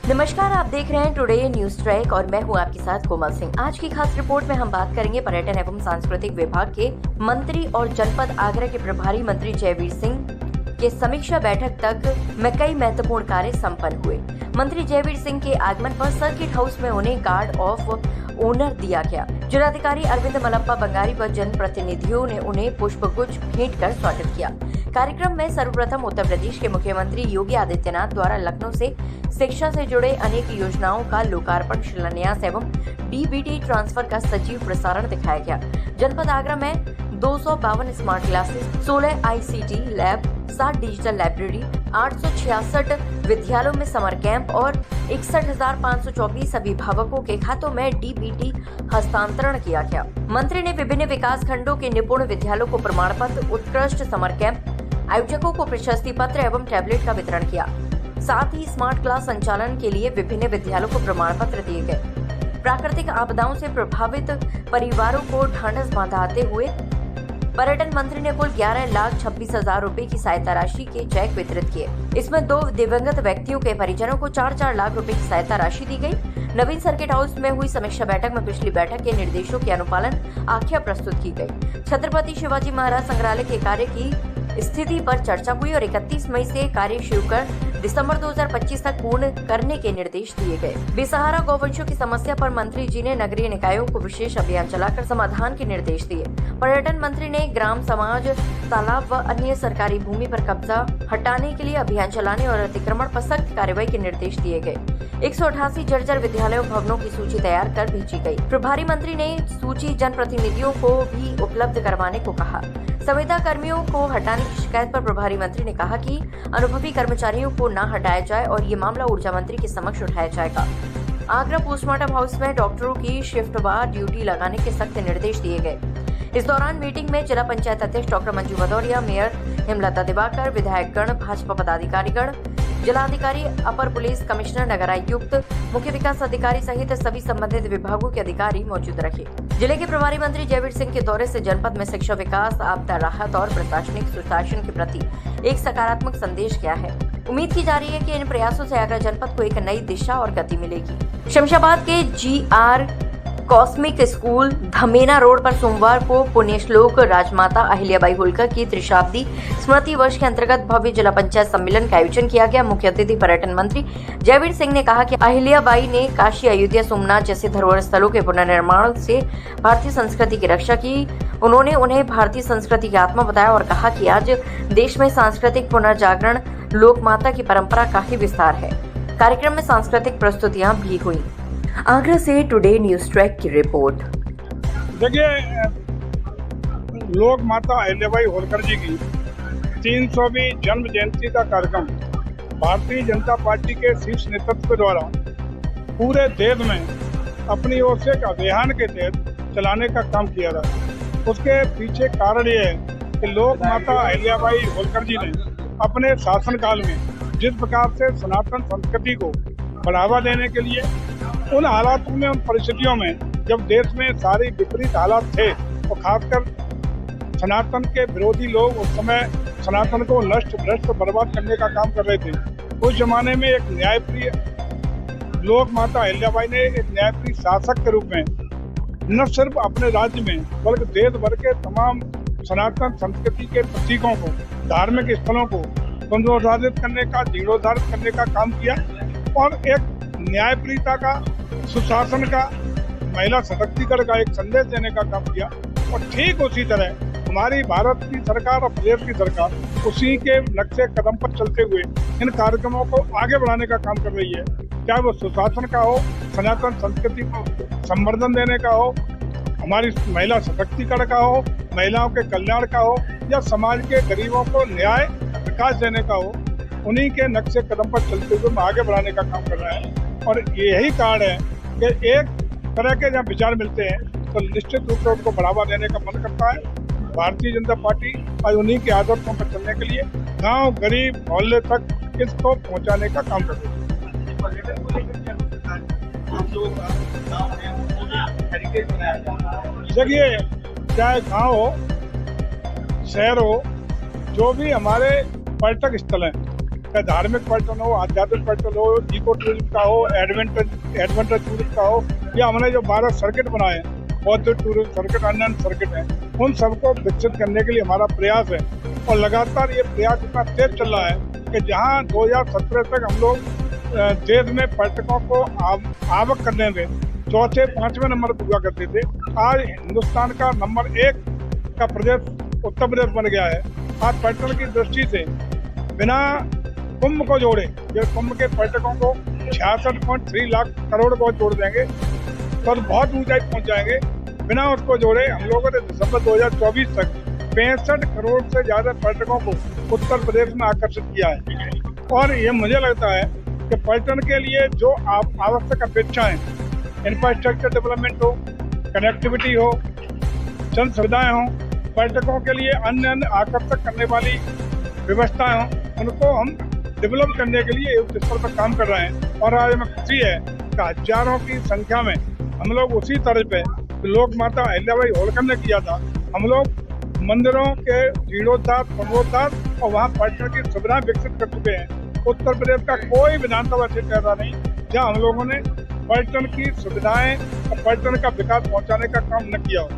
नमस्कार, आप देख रहे हैं टुडे न्यूज ट्रैक और मैं हूं आपके साथ कोमल सिंह। आज की खास रिपोर्ट में हम बात करेंगे पर्यटन एवं सांस्कृतिक विभाग के मंत्री और जनपद आगरा के प्रभारी मंत्री जयवीर सिंह के समीक्षा बैठक तक में कई महत्वपूर्ण कार्य संपन्न हुए। मंत्री जयवीर सिंह के आगमन पर सर्किट हाउस में उन्हें गार्ड ऑफ ऑनर दिया गया। जिलाधिकारी अरविंद मलप्पा बंगारी व जनप्रतिनिधियों ने उन्हें पुष्पगुच्छ भेंट कर स्वागत किया। कार्यक्रम में सर्वप्रथम उत्तर प्रदेश के मुख्यमंत्री योगी आदित्यनाथ द्वारा लखनऊ से शिक्षा से जुड़े अनेक योजनाओं का लोकार्पण, शिलान्यास एवं डीबीटी ट्रांसफर का सजीव प्रसारण दिखाया गया। जनपद आगरा में 252 smart classes, 16 ICT lab, 7 digital library, 866 विद्यालयों में समर कैंप और 61,524 अभिभावकों के खातों में डीबीटी हस्तांतरण किया गया। मंत्री ने विभिन्न विकास खंडों के निपुण विद्यालयों को प्रमाण पत्र, उत्कृष्ट समर कैंप आयोजकों को प्रशस्ति पत्र एवं टैबलेट का वितरण किया। साथ ही स्मार्ट क्लास संचालन के लिए विभिन्न विद्यालयों को प्रमाण पत्र दिए गए। प्राकृतिक आपदाओं से प्रभावित परिवारों को ढांढस बंधाते हुए पर्यटन मंत्री ने कुल 11,26,000 रुपए की सहायता राशि के चेक वितरित किए। इसमें 2 दिवंगत व्यक्तियों के परिजनों को 4-4 लाख रुपए की सहायता राशि दी गई। नवीन सर्किट हाउस में हुई समीक्षा बैठक में पिछली बैठक के निर्देशों के अनुपालन आख्या प्रस्तुत की गई। छत्रपति शिवाजी महाराज संग्रहालय के कार्य की स्थिति पर चर्चा हुई और 31 मई से कार्य शुरू कर दिसंबर 2025 तक पूर्ण करने के निर्देश दिए गए। बेसहारा गौवंशों की समस्या पर मंत्री जी ने नगरीय निकायों को विशेष अभियान चलाकर समाधान के निर्देश दिए। पर्यटन मंत्री ने ग्राम समाज, तालाब व अन्य सरकारी भूमि पर कब्जा हटाने के लिए अभियान चलाने और अतिक्रमण पर सख्त कार्रवाई के निर्देश दिए गए। 188 जर्जर विद्यालयों भवनों की सूची तैयार कर भेजी गई। प्रभारी मंत्री ने सूची जनप्रतिनिधियों को भी उपलब्ध करवाने को कहा। संविदा कर्मियों को हटाने की शिकायत पर प्रभारी मंत्री ने कहा कि अनुभवी कर्मचारियों को न हटाया जाए और ये मामला ऊर्जा मंत्री के समक्ष उठाया जाएगा। आगरा पोस्टमार्टम हाउस में डॉक्टरों की शिफ्टवार ड्यूटी लगाने के सख्त निर्देश दिए गए। इस दौरान मीटिंग में जिला पंचायत अध्यक्ष डॉक्टर मंजू भदौरिया, मेयर हेमलता दिवाकर, विधायकगण, भाजपा पदाधिकारीगण, जिलाधिकारी, अपर पुलिस कमिश्नर, नगर आयुक्त, मुख्य विकास अधिकारी सहित सभी संबंधित विभागों के अधिकारी मौजूद रहे। जिले के प्रभारी मंत्री जयवीर सिंह के दौरे से जनपद में शिक्षा विकास, आपदा राहत और प्रशासनिक सुशासन के प्रति एक सकारात्मक संदेश गया है। उम्मीद की जा रही है कि इन प्रयासों से आगरा जनपद को एक नई दिशा और गति मिलेगी। शमशाबाद के GR कॉस्मिक स्कूल धमेना रोड पर सोमवार को पुण्यश्लोक राजमाता अहिल्याबाई होलकर की त्रिशताब्दी स्मृति वर्ष के अंतर्गत भव्य जिला पंचायत सम्मेलन का आयोजन किया गया। मुख्य अतिथि पर्यटन मंत्री जयवीर सिंह ने कहा कि अहिल्याबाई ने काशी, अयोध्या, सोमनाथ जैसे धरोहर स्थलों के पुनर्निर्माण से भारतीय संस्कृति की रक्षा की। उन्होंने उन्हें भारतीय संस्कृति की आत्मा बताया और कहा कि आज देश में सांस्कृतिक पुनर्जागरण, लोक माता की परंपरा का ही विस्तार है। कार्यक्रम में सांस्कृतिक प्रस्तुतियां भी हुई। आगरा से टुडे न्यूज ट्रैक की रिपोर्ट। देखिए, लोक माता अहिल्याबाई होलकर जी की 300वीं जन्म जयंती का कार्यक्रम भारतीय जनता पार्टी के शीर्ष नेतृत्व द्वारा पूरे देश में अपनी ओर से एक अभियान के तहत चलाने का काम किया रहा है। उसके पीछे कारण ये है कि लोक माता अहिल्याबाई होलकर जी ने अपने शासनकाल में जिस प्रकार से सनातन संस्कृति को बढ़ावा देने के लिए उन हालातों में, उन परिस्थितियों में जब देश में सारी विपरीत हालात थे और खासकर सनातन के विरोधी लोग उस समय सनातन को नष्ट, भ्रष्ट, बर्बाद करने का काम कर रहे थे। उस जमाने में एक न्यायप्रिय लोक माता अहिल्याबाई ने एक न्यायप्रिय शासक के रूप में न सिर्फ अपने राज्य में बल्कि देश भर के तमाम सनातन संस्कृति के प्रतीकों को, धार्मिक स्थलों को पुनरुद्धारित करने का, जीर्णोद्धारित करने का काम किया और एक न्यायप्रियता का, सुशासन का, महिला सशक्तिकरण का एक संदेश देने का काम किया। और ठीक उसी तरह हमारी भारत की सरकार और प्रदेश की सरकार उसी के नक्शे कदम पर चलते हुए इन कार्यक्रमों को आगे बढ़ाने का काम कर रही है। चाहे वो सुशासन का हो, सनातन संस्कृति को संवर्धन देने का हो, हमारी महिला सशक्तिकरण का हो, महिलाओं के कल्याण का हो या समाज के गरीबों को न्याय, विकास देने का हो, उन्हीं के नक्शे कदम पर चलते हुए आगे बढ़ाने का काम कर रहा है। और यही कारण है कि एक तरह के जब विचार मिलते हैं तो निश्चित रूप से उनको बढ़ावा देने का मन करता है। भारतीय जनता पार्टी आज उन्हीं के आदर्शों पर चलने के लिए गांव, गरीब, मोहल्ले तक इसको पहुंचाने का काम कर रही है। देखिए, चाहे गांव हो, शहर हो, जो भी हमारे पर्यटक स्थल हैं, चाहे धार्मिक पर्यटन हो, आध्यात्मिक पर्यटन हो, इको टूरिज्म का हो, एडवेंचर टूरिज्म का हो, या हमने जो 12 सर्किट बनाए हैं, बौद्ध टूरिज्म सर्किट, अन्य सर्किट हैं, उन सबको विकसित करने के लिए हमारा प्रयास है। और लगातार ये प्रयास इतना तेज चल रहा है कि जहां 2017 तक हम लोग देश में पर्यटकों को आवक करने में चौथे 5वें नंबर पर हुआ करते थे, आज हिंदुस्तान का नंबर 1 का प्रदेश उत्तर प्रदेश बन गया है। आज पर्यटन की दृष्टि से बिना कुंभ को जोड़े, जो कुंभ के पर्यटकों को 66.3 लाख करोड़ को जोड़ देंगे तो बहुत ऊंचाई पहुंच जाएंगे। बिना उसको जोड़े हम लोगों ने दिसंबर 2024 तक 65 करोड़ से ज्यादा पर्यटकों को उत्तर प्रदेश में आकर्षित किया है। और ये मुझे लगता है कि पर्यटन के लिए जो आवश्यक अपेक्षाएं, इंफ्रास्ट्रक्चर डेवलपमेंट हो, कनेक्टिविटी हो, जन सुविधाएं हो, पर्यटकों के लिए अन्य आकर्षक करने वाली व्यवस्थाएं हों, उनको हम डेवलप करने के लिए युद्ध स्तर पर काम कर रहे हैं। और आज हमें खुशी है कि हजारों की संख्या में हम लोग उसी तरह पे लोक माता अहिल्याबाई होलकर ने किया था, हम लोग मंदिरों के जीर्णोद्धार, पुनरुद्धार और वहाँ पर्यटन की सुविधाएं विकसित कर चुके हैं। उत्तर प्रदेश का कोई विधानसभा क्षेत्र ऐसा नहीं जहाँ हम लोगों ने पर्यटन की सुविधाएं और पर्यटन का विकास पहुंचाने का काम न किया हो।